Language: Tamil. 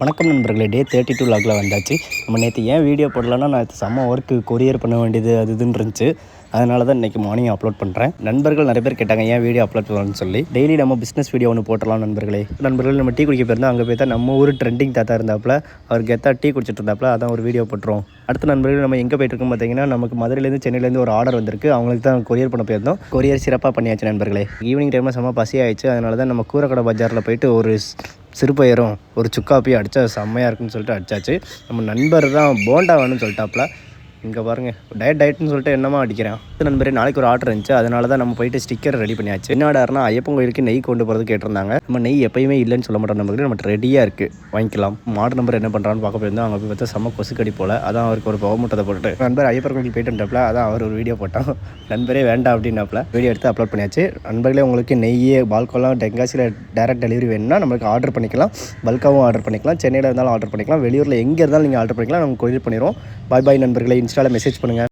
வணக்கம் நண்பர்களே, டே 32 வ்ளாகில் வந்தாச்சு. நம்ம நேற்று ஏன் வீடியோ போடலன்னா, நான் செம்ம ஒர்க்கு கொரியர் பண்ண வேண்டியது அது இதுன்னு இருந்துச்சு. அதனால தான் இன்றைக்கி மார்னிங் அப்லோட் பண்ணுறேன். நண்பர்கள் நிறைய பேர் கேட்டாங்க ஏன் வீடியோ அப்லோட் பண்ணலான்னு சொல்லி. டெய்லி நம்ம பிஸ்னஸ் வீடியோ ஒன்று போட்டலாம் நண்பர்களே. நம்ம டீ குடிக்க போயிருந்தோம். அங்கே போய் தான் நம்ம ஊர் ட்ரெண்டிங் தாத்தா இருந்தாப்புல, அவர் கெத்தா டீ குடிச்சிட்டு இருந்தாப்புல. அதான் ஒரு வீடியோ போட்டுருவோம். அடுத்த நண்பர்கள் நம்ம எங்கே போயிட்டுருக்கோம் பார்த்தீங்கன்னா, நமக்கு மதுரையிலேருந்து சென்னையிலேருந்து ஒரு ஆர்டர் வந்திருக்கு. அவங்களுக்கு தான் கொரியர் பண்ண போயிருந்தோம். கொரியர் சிறப்பாக பண்ணியாச்சு நண்பர்களே. ஈவினிங் டைமில் செம்ம பசி ஆயிடுச்சு. அதனால தான் நம்ம கூரக்கடை பஜாரில் போயிட்டு ஒரு சிறுபயரும் ஒரு சுக்காப்பியும் அடித்தா செம்மையாக இருக்குன்னு சொல்லிட்டு அடித்தாச்சு. நம்ம நண்பர் தான் போண்டா வேணும்னு சொல்லிட்டாப்புல. இங்கே பாருங்கள், டயட்னு சொல்லிட்டு என்னமா அடிக்கிறேன். நண்பரே, நாளைக்கு ஒரு ஆர்டர் இருந்துச்சு. அதனால தான் நம்ம போயிட்டு ஸ்டிக்கர் ரெடி பண்ணியாச்சு. என்ன ஆர்டர்னா, ஐயப்பன் கோயிலுக்கு நெய் கொண்டு போகிறது கேட்டிருந்தாங்க. நம்ம நெய் எப்பயுமே இல்லைன்னு சொல்ல மாட்டோம் நண்பர்களே, நம்ம ரெடியாக இருக்குது, வாங்கிக்கலாம். மாடு நம்பர் என்ன பண்ணுறான்னு பார்க்க போயிருந்தோம். அங்கே போய் பார்த்தா செம்ம கொசுக்கடி போல். அதான் அவருக்கு ஒரு பவமூட்டத்தை போட்டு நண்பர் ஐயப்பன் கோயிலுக்கு போயிட்டு இருந்தாப்புல. அதான் அவர் ஒரு வீடியோ போட்டோம். நண்பரே வேண்டாம் அப்படின்னாப்புல வீடியோ எடுத்து அப்லோட் பண்ணியாச்சு. நண்பர்களே, உங்களுக்கு நெய் பால்கோலாம் தென்காசியில் டேரக்ட் டெலிவரி வேணும்னா நம்மளுக்கு ஆர்டர் பண்ணிக்கலாம். பல்காவும் ஆர்டர் பண்ணிக்கலாம். சென்னையில் இருந்தாலும் ஆர்டர் பண்ணிக்கலாம். வெளியூரில் எங்கே இருந்தாலும் நீங்கள் ஆர்டர் பண்ணிக்கலாம். நம்ம கொரியர் பண்ணிடுவோம். பாய் பாய் நண்பர்களே. இன்ஸ்டாவில் மெசேஜ் பண்ணுங்கள்.